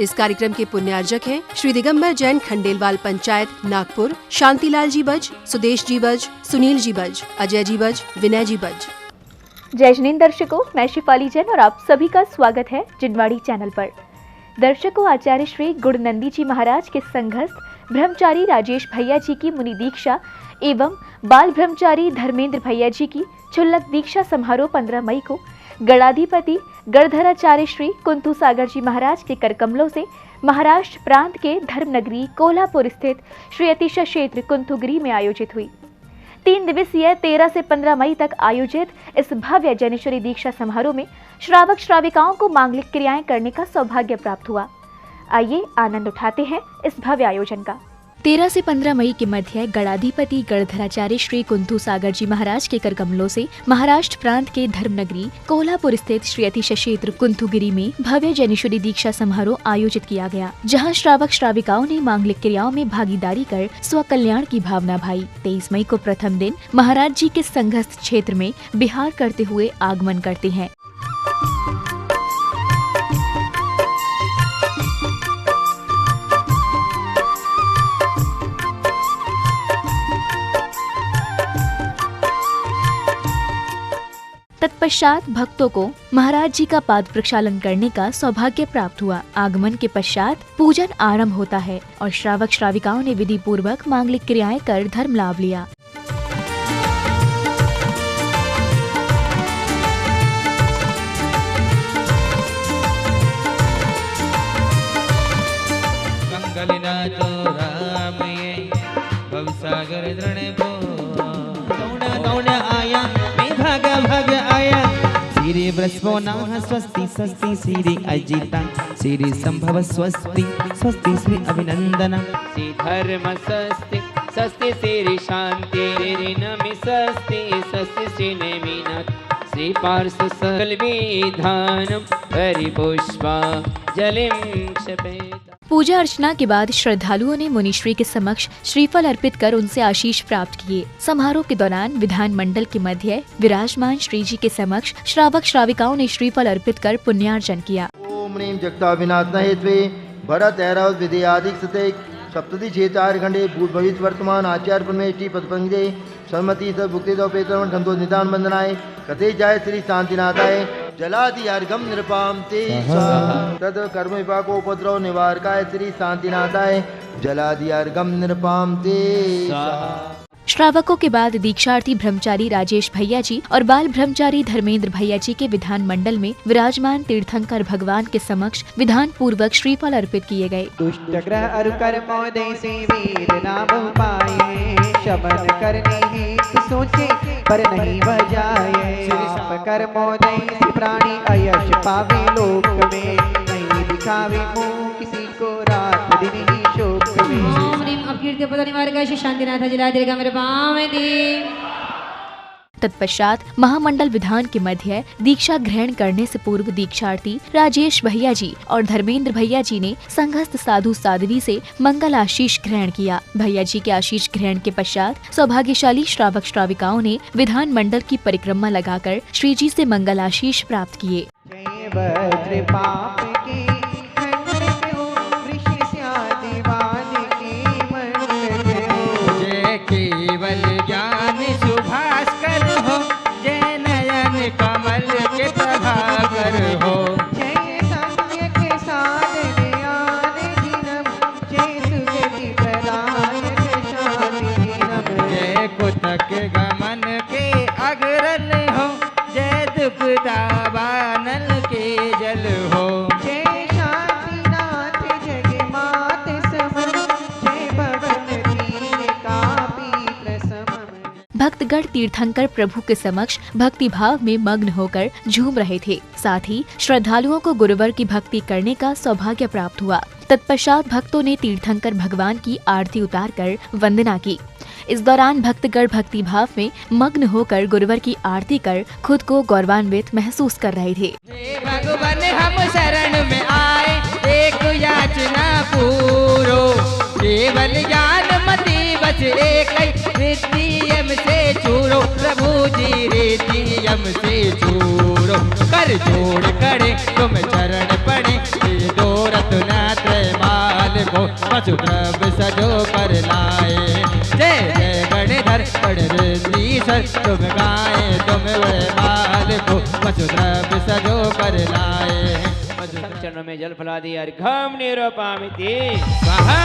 इस कार्यक्रम के पुण्यार्जक हैं श्री दिगंबर जैन खंडेलवाल पंचायत नागपुर, शांतिलाल जी बज, सुदेश जी बज, सुनील जी बज, अजय जी बज, विनय जी बज। जय जिनेंद्र दर्शकों, मैं शिफाली जैन और आप सभी का स्वागत है जिनवाड़ी चैनल पर। दर्शकों, आचार्य श्री गुणनंदी जी महाराज के संघस्थ ब्रह्मचारी राजेश भैया जी की मुनि दीक्षा एवं बाल ब्रह्मचारी धर्मेंद्र भैया जी की क्षुल्लक दीक्षा समारोह 15 मई को गणाधिपति गणधराचार्य श्री कुंतु सागर जी महाराज के करकमलों से महाराष्ट्र प्रांत के धर्मनगरी कोल्हापुर स्थित श्री अतिशय क्षेत्र कुंथुगिरी में आयोजित हुई। 3 दिवसीय 13 से 15 मई तक आयोजित इस भव्य जैनेश्वरी दीक्षा समारोह में श्रावक श्राविकाओं को मांगलिक क्रियाएं करने का सौभाग्य प्राप्त हुआ। आइए आनंद उठाते हैं इस भव्य आयोजन का। 13 से 15 मई के मध्य गणाधिपति गणधराचार्य श्री कुंतु सागर जी महाराज के करकमलों से महाराष्ट्र प्रांत के धर्मनगरी कोल्हापुर स्थित श्री अतिशय क्षेत्र कुंथुगिरी में भव्य जैनेश्वरी दीक्षा समारोह आयोजित किया गया, जहां श्रावक श्राविकाओं ने मांगलिक क्रियाओं में भागीदारी कर स्व कल्याण की भावना भाई। 23 मई को प्रथम दिन महाराज जी के संघस्थ क्षेत्र में बिहार करते हुए आगमन करते हैं। तत्पश्चात भक्तों को महाराज जी का पाद प्रक्षालन करने का सौभाग्य प्राप्त हुआ। आगमन के पश्चात पूजन आरंभ होता है और श्रावक श्राविकाओं ने विधि पूर्वक मांगलिक क्रियाएं कर धर्म लाभ लिया। श्री बृहस्पतिः स्वस्ति स्वस्ति श्री अजिता श्री संभव स्वस्ति स्वस्ति श्री अभिनंदन श्री धर्म स्वस्ति स्वस्ति श्री शांति नमि स्वस्ति स्वस्ति श्री नेमिनाथ श्री पार्श्व सकल विधानम परिपुष्पा जलिम क्षपेत। पूजा अर्चना के बाद श्रद्धालुओं ने मुनिश्री के समक्ष श्रीफल अर्पित कर उनसे आशीष प्राप्त किए। समारोह के दौरान विधान मंडल के मध्य विराजमान श्री जी के समक्ष श्रावक श्राविकाओं ने श्रीफल अर्पित कर पुण्यार्जन किया। ओम नीम जगताविनाशनहेत्वे भरत ऐरव विद्यादिक सते सप्तति क्षेत्र खंडे भूत भविष्य वर्तमान आचार्य परमेष्टि पदपंगे सम्मति सभुक्ति पेतरमण संतोष निदान वंदनाय कथे जाय श्री शांतिनाथाय जलादि अर्घम निरपाम ते तद कर्म विपाको उपद्रव निवारकाय श्री शांतिनाथाय जलादि अर्घम निरपाम ते। श्रावकों के बाद दीक्षार्थी ब्रह्मचारी राजेश भैया जी और बाल ब्रह्मचारी धर्मेंद्र भैया जी के विधान मंडल में विराजमान तीर्थंकर भगवान के समक्ष विधान पूर्वक श्रीफल अर्पित किए गए। दुष्ट ग्रह अरु कर्मों देसी वीर ना बहु पाए, शमन करने हेतु सोचे पर नहीं बजाए। आप कर्मों देसी प्राणी अयश पावे लोक में, नहीं दिखावे मुँह किसी को रात दिन ही शोक में। तत्पश्चात महामंडल विधान के मध्य दीक्षा ग्रहण करने से पूर्व दीक्षार्थी राजेश भैया जी और धर्मेंद्र भैया जी ने संघस्थ साधु साध्वी से मंगल आशीष ग्रहण किया। भैया जी के आशीष ग्रहण के पश्चात सौभाग्यशाली श्रावक श्राविकाओं ने विधान मंडल की परिक्रमा लगाकर श्री जी से मंगल आशीष प्राप्त किए। गमन के अग्रल हो, जय दुख दावानल के जल हो। जय शांतिनाथ जग मात समन, जय भवन दीन कापी प्रसमन। भक्तगण तीर्थंकर प्रभु के समक्ष भक्ति भाव में मग्न होकर झूम रहे थे। साथ ही श्रद्धालुओं को गुरुवर की भक्ति करने का सौभाग्य प्राप्त हुआ। तत्पश्चात भक्तों ने तीर्थंकर भगवान की आरती उतारकर वंदना की। इस दौरान भक्तगण भक्ति भाव में मग्न होकर गुरुवर की आरती कर खुद को गौरवान्वित महसूस कर रहे थे। भगवान हम शरण में आए, एक याचना पूरो, केवल ज्ञान मति बस एक, रिद्धियम से चूरो, प्रभु जी रिद्धियम से चूरो। कर जोड़ करे तुम चरण पड़े, दो रत्ना पशु द्रव्य सजो पर लाए। जय जय गणधर गणेश्वर तुम गाए तुम वे माल को पशु द्रव्य सजो पर लाए। चरणों में जल फला दी अर्घम निरूपमिति स्वाहा।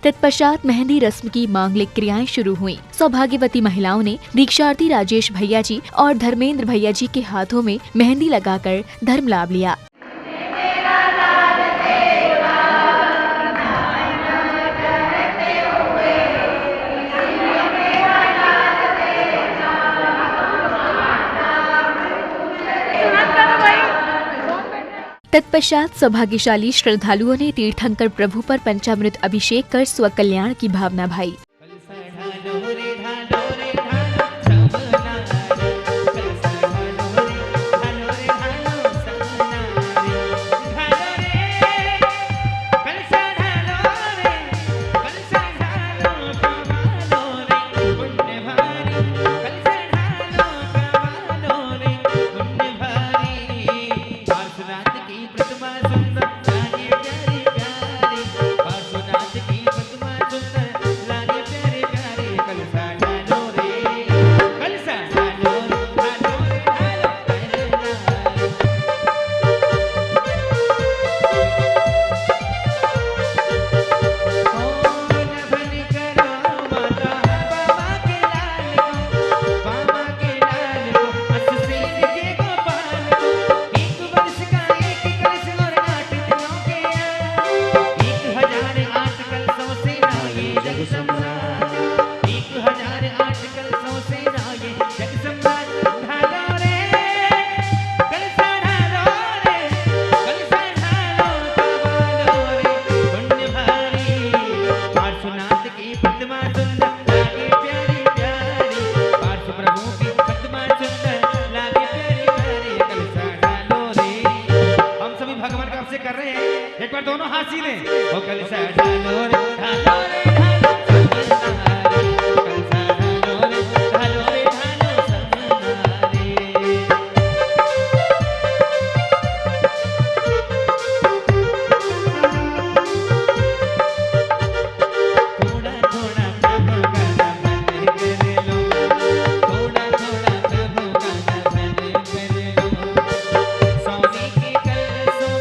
तत्पश्चात मेहंदी रस्म की मांगलिक क्रियाएं शुरू हुईं। सौभाग्यवती महिलाओं ने दीक्षार्थी राजेश भैया जी और धर्मेंद्र भैया जी के हाथों में मेहंदी लगाकर धर्म लाभ लिया। तत्पश्चात सौभाग्यशाली श्रद्धालुओं ने तीर्थंकर प्रभु पर पंचामृत अभिषेक कर स्वकल्याण की भावना भाई। कर रहे हैं, एक बार दोनों हाथ सीधे हो कलसा ढालो रे ढालो रे ढालो समनारे, कलसा ढालो रे ढालो रे ढालो समनारे। थोड़ा थोड़ा प्रभु का नाम कर लो, थोड़ा थोड़ा प्रभु का नाम कर लो, सोने की कलसों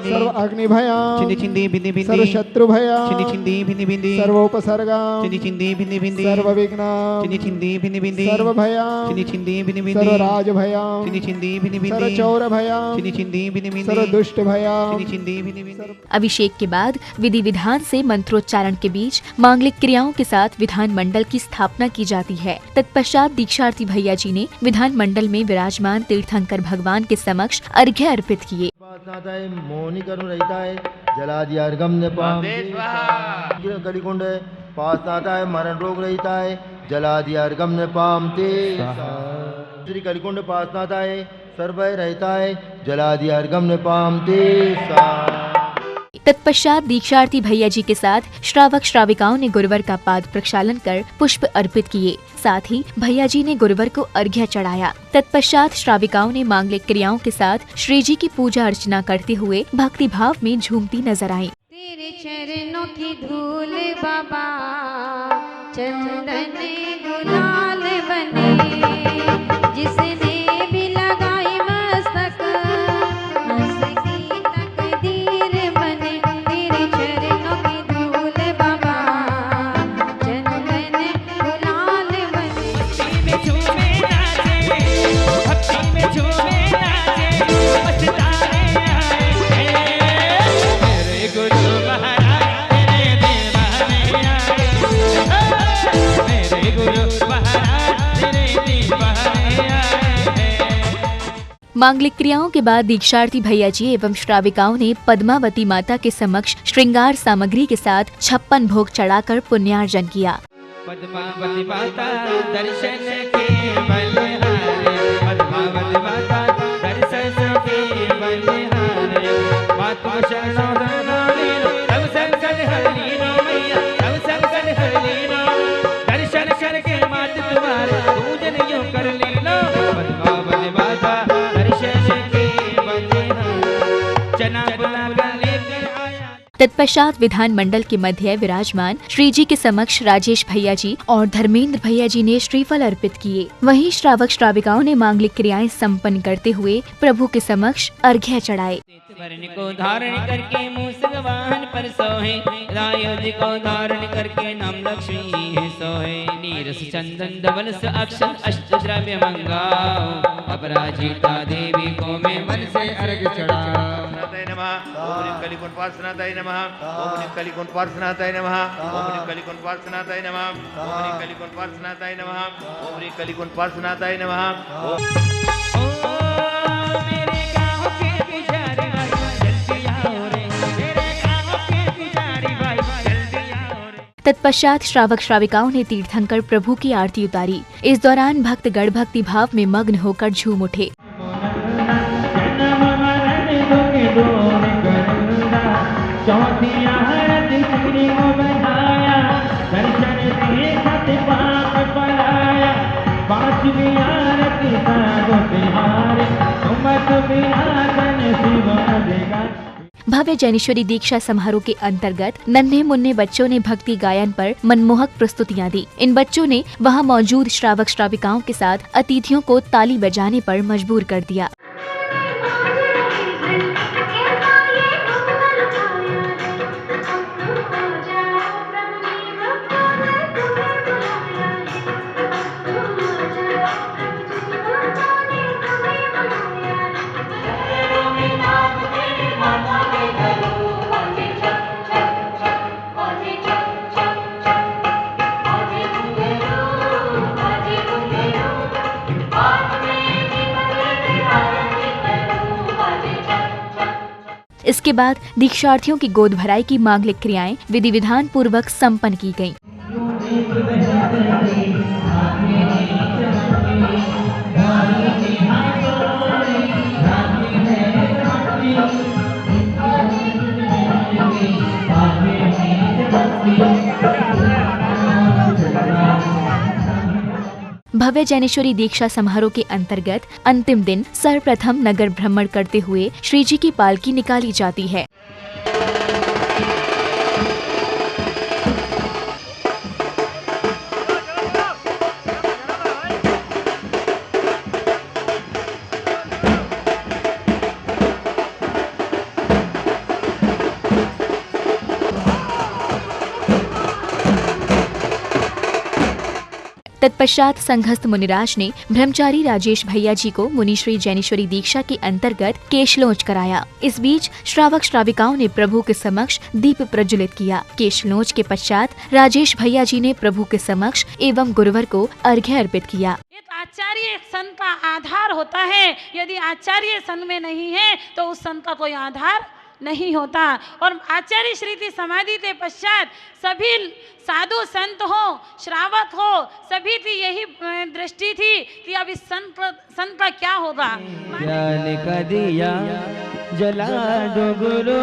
सर्व अग्नि भया चिंदी चिंदी बिंदी बिंदी सर्व शत्रु भया चिंदी चिंदी बिंदी बिंदी सर्वोपसर्गा चिंदी चिंदी बिंदी बिंदी सर्व विघ्न चिंदी चिंदी बिंदी बिंदी सर्व भया चिंदी चिंदी बिंदी बिंदी सर्व राज भया चिंदी चिंदी बिंदी बिंदी सर्व चौर भया चिंदी चिंदी बिंदी बिंदी सर्व दुष्ट भया चिंदी चिंदी बिंदी बिंदी। अभिषेक के बाद विधि विधान से मंत्रोच्चारण के बीच मांगलिक क्रियाओं के साथ विधान मंडल की स्थापना की जाती है। तत्पश्चात दीक्षार्थी भैया जी ने विधान मंडल में विराजमान तीर्थंकर भगवान के समक्ष अर्घ्य अर्पित किए। मोहनी करुण रहता है जलादि अर्घम ने कलिकुंड पास आता है मरण रोग रहता है जलादि अर्घम ने पामते श्री कलिकुंड पास आता है सर्वय रहता है जलादि अर्घम ने पामते। तत्पश्चात दीक्षार्थी भैया जी के साथ श्रावक श्राविकाओं ने गुरुवर का पाद प्रक्षालन कर पुष्प अर्पित किए। साथ ही भैया जी ने गुरुवर को अर्घ्य चढ़ाया। तत्पश्चात श्राविकाओं ने मांगलिक क्रियाओं के साथ श्री जी की पूजा अर्चना करते हुए भक्ति भाव में झूमती नजर आई। तेरे चरणों की धूल बाबा चंदन गुलाल बने, जिसने भी लगाई मस्तक उसकी तकदीर बने। तेरे चरणों की धूल बाबा चंदन गुलाल बने। भक्ति में झूमे नाचे, भक्ति में झूमे नाचे, मस्ताने आए मेरे गुरु महाराज तेरे दीवाने आए, मेरे गुरु महाराज तेरे मांगलिक क्रियाओं के बाद दीक्षार्थी भैया जी एवं श्राविकाओं ने पद्मावती माता के समक्ष श्रृंगार सामग्री के साथ 56 भोग चढ़ाकर पुण्यार्जन किया। पद्मावती माता दर्शन के बलिहारे, पद्मावती माता दर्शन के बलिहारे, मातु शरणो धनालीनो तब संकट हरीनो मैया, तब संकट हरीनो, दर्शन करके मात तुम्हारे पूजन यूं कर लीनो। पद्मावती माता दर्शन के बलिहारे, चना बुला कर लेकर आया। तत्पश्चात विधान मंडल के मध्य विराजमान श्री जी के समक्ष राजेश भैया जी और धर्मेंद्र भैया जी ने श्रीफल अर्पित किए। वहीं श्रावक श्राविकाओं ने मांगलिक क्रियाएं संपन्न करते हुए प्रभु के समक्ष अर्घ्य चढ़ाए। वर्ण को धारण करके मूसक वाहन पर सोहे, रायोज को धारण करके नाम लक्ष्मी है सोहे, नीरस चंदन धवल से अक्षत अष्ट द्रव्य मंगाओ, अपराजिता देवी को मैं मन से अर्घ चढ़ाओ। ओम कलिकुंपार्सनाय नमः, ओम कलिकुंपार्सनाय नमः, ओम कलिकुंपार्सनाय नमः, ओम कलिकुंपार्सनाय नमः, ओम कलिकुंपार्सनाय नमः। मेरे गाँव के पुजारी भाई जल्दी आओ रे, मेरे गाँव के पुजारी भाई जल्दी आओ रे। तत्पश्चात श्रावक श्राविकाओं ने तीर्थंकर प्रभु की आरती उतारी। इस दौरान भक्तगण भक्ति भाव में मग्न होकर झूम उठे। भव्य जैनेश्वरी दीक्षा समारोह के अंतर्गत नन्हे मुन्ने बच्चों ने भक्ति गायन पर मनमोहक प्रस्तुतियां दी। इन बच्चों ने वहां मौजूद श्रावक श्राविकाओं के साथ अतिथियों को ताली बजाने पर मजबूर कर दिया। इसके बाद दीक्षार्थियों की गोद भराई की मांगलिक क्रियाएं विधि विधान पूर्वक संपन्न की गयीं। भव्य जैनेश्वरी दीक्षा समारोह के अंतर्गत अंतिम दिन सर्वप्रथम नगर भ्रमण करते हुए श्री जी की पालकी निकाली जाती है। तत्पश्चात संघस्थ मुनिराज ने ब्रह्मचारी राजेश भैया जी को मुनिश्री जैनेश्वरी दीक्षा के अंतर्गत केशलोच कराया। इस बीच श्रावक श्राविकाओं ने प्रभु के समक्ष दीप प्रज्वलित किया। केशलोच के पश्चात राजेश भैया जी ने प्रभु के समक्ष एवं गुरुवर को अर्घ्य अर्पित किया। आचार्य संत का आधार होता है, यदि आचार्य संत में नहीं है तो उस संत का कोई आधार नहीं होता। और आचार्य श्रीति समाधि के पश्चात सभी साधु संत हो, श्रावक हो, सभी की यही दृष्टि थी कि अब इस संत का क्या होगा। ज्ञान का दिया जला दो गुरु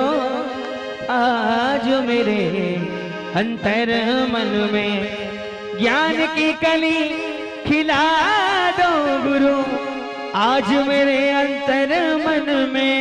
आज मेरे अंतर मन में, ज्ञान की कली खिला दो गुरु आज मेरे अंतर मन में।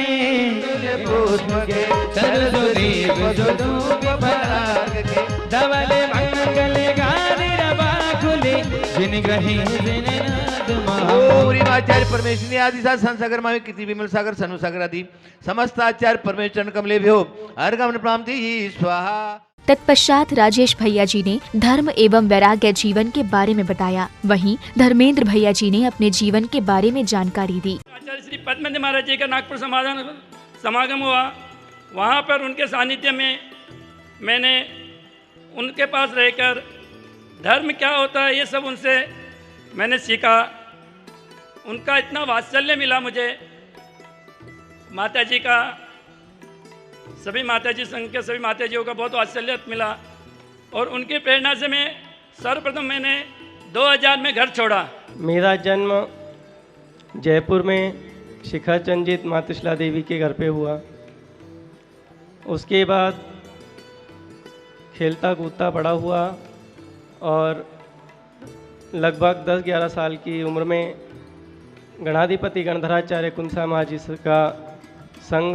धवल मंगल गान रबा खुले जिन गहे जिन नाद महा। ओम आचार्य परमेश्वरी आदि साथ संसागर मावे किति विमल सागर सनु सागर आदि समस्त आचार्य परमेश्वर कमले भ्यो अर्घम प्राप्ति स्वाहा। तत्पश्चात राजेश भैया जी ने धर्म एवं वैराग्य जीवन के बारे में बताया। वहीं धर्मेंद्र भैया जी ने अपने जीवन के बारे में जानकारी दी। आचार्य श्री पद्मनाभ महाराज जी का नागपुर समागम हुआ। वहाँ पर उनके सानिध्य में मैंने उनके पास रहकर धर्म क्या होता है ये सब उनसे मैंने सीखा। उनका इतना वात्सल्य मिला मुझे माताजी का, सभी माताजी संघ के सभी माताजियों का बहुत वात्सल्य मिला और उनकी प्रेरणा से मैं सर्वप्रथम मैंने 2000 में घर छोड़ा। मेरा जन्म जयपुर में शिखा चंद्रित मातृशिला देवी के घर पे हुआ। उसके बाद खेलता कूदता बड़ा हुआ और लगभग 10-11 साल की उम्र में गणाधिपति गणधराचार्य कुंसा महाजी का संघ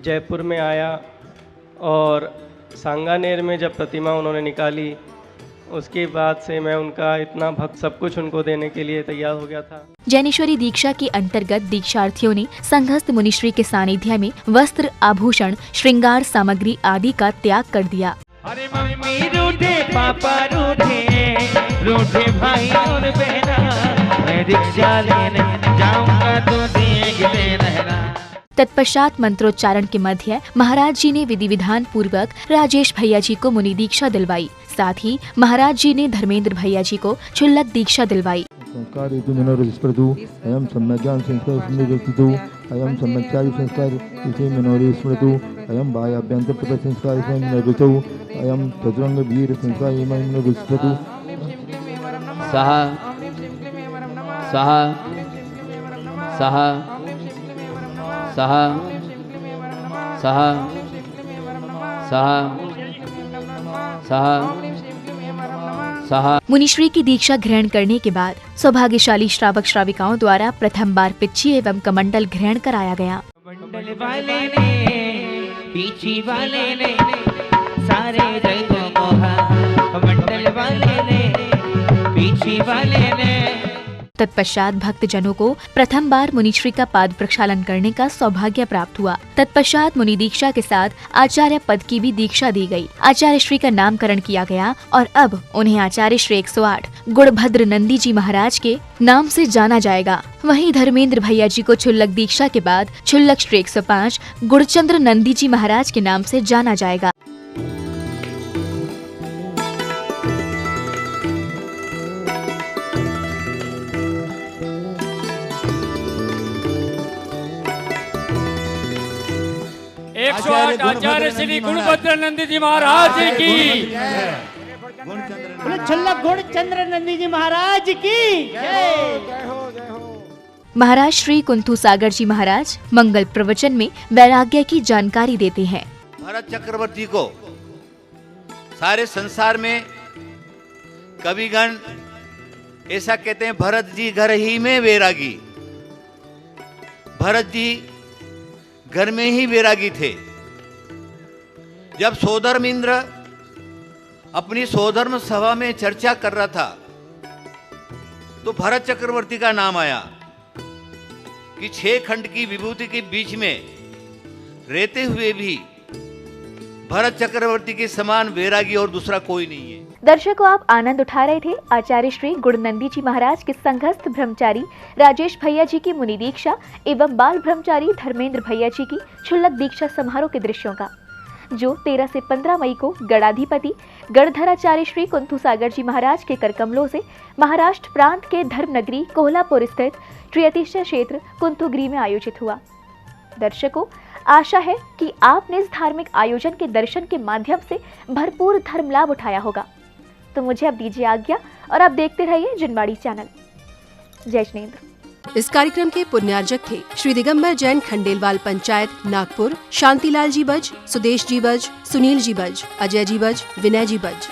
जयपुर में आया और सांगानेर में जब प्रतिमा उन्होंने निकाली, उसके बाद से मैं उनका इतना भक्त, सब कुछ उनको देने के लिए तैयार हो गया था। जैनेश्वरी दीक्षा के अंतर्गत दीक्षार्थियों ने संघस्थ मुनिश्री के सानिध्य में वस्त्र, आभूषण, श्रृंगार सामग्री आदि का त्याग कर दिया। अरे मम्मी रूठे, पापा रूठे भाई और बहना, मैं दीक्षा लेने जाऊंगा तो देखते रहना। तत्पश्चात मंत्रोच्चारण के मध्य महाराज जी ने विधि विधान पूर्वक राजेश भैया जी को मुनि दीक्षा दिलवाई। साथ ही महाराज जी ने धर्मेंद्र भैया जी को क्षुल्लक दीक्षा दिलवाई। संस्कार हेतु मनोरस्मृतु अयम सम्यक ज्ञान संस्कार स्मृतु अयम सम्यक चारि संस्कार इसे मनोरी स्मृतु अयम बाह्याभ्यंतर प्रपद संस्कार इसे मनोरुतौ अयम चतुरंग वीर संस्कार इमे मनोरुस्मृतु सह सह सह सह सह सह सह सह। मुनिश्री की दीक्षा ग्रहण करने के बाद सौभाग्यशाली श्रावक श्राविकाओं द्वारा प्रथम बार पिच्ची एवं कमंडल ग्रहण कराया गया। कमंडल वाले ने, पीछी वाले ने, सारे जग को मोहा। कमंडल वाले ने, पीछी वाले ने। तत्पश्चात भक्तजनों को प्रथम बार मुनिश्री का पाद प्रक्षालन करने का सौभाग्य प्राप्त हुआ। तत्पश्चात मुनि दीक्षा के साथ आचार्य पद की भी दीक्षा दी गई। आचार्य श्री का नामकरण किया गया और अब उन्हें आचार्य श्री 108 गुणभद्र नंदी जी महाराज के नाम से जाना जाएगा। वहीं धर्मेंद्र भैया जी को क्षुल्लक दीक्षा के बाद क्षुल्लक श्री 105 गुणचंद्र नंदी जी महाराज के नाम से जाना जाएगा। आचार्य श्री गुणभद्र नंदी जी महाराज की, क्षुल्लक गुणचंद्र नंदी जी महाराज की महाराज श्री कुंथू सागर जी महाराज मंगल प्रवचन में वैराग्य की जानकारी देते हैं। भरत चक्रवर्ती को सारे संसार में कविगण ऐसा कहते हैं, भरत जी घर ही में वैरागी। भरत जी घर में ही वैरागी थे। जब सोधर्म इंद्र अपनी सोधर्म सभा में चर्चा कर रहा था तो भरत चक्रवर्ती का नाम आया कि 6 खंड की विभूति के बीच में रहते हुए भी भरत चक्रवर्ती के समान वैरागी और दूसरा कोई नहीं है। दर्शकों, आप आनंद उठा रहे थे आचार्य श्री गुणनंदी जी महाराज के संघस्थ ब्रह्मचारी राजेश भैया जी की मुनि दीक्षा एवं बाल ब्रह्मचारी धर्मेंद्र भैया जी की क्षुल्लक दीक्षा समारोह के दृश्यों का, जो 13 से 15 मई को गणाधिपति गणधराचार्य श्री कुंथू सागर जी महाराज के करकमलों से महाराष्ट्र प्रांत के धर्मनगरी कोल्हापुर स्थित त्रियतीश क्षेत्र कुंथुगिरी में आयोजित हुआ। दर्शकों, आशा है कि आपने इस धार्मिक आयोजन के दर्शन के माध्यम से भरपूर धर्म लाभ उठाया होगा। तो मुझे अब दीजिए आज्ञा और आप देखते रहिए जिनवाड़ी चैनल। जय जिनेंद्र। इस कार्यक्रम के पुण्यार्जक थे श्री दिगंबर जैन खंडेलवाल पंचायत नागपुर, शांतिलाल जी बज, सुदेश जी बज, सुनील जी बज, अजय जी बज, विनय जी बज।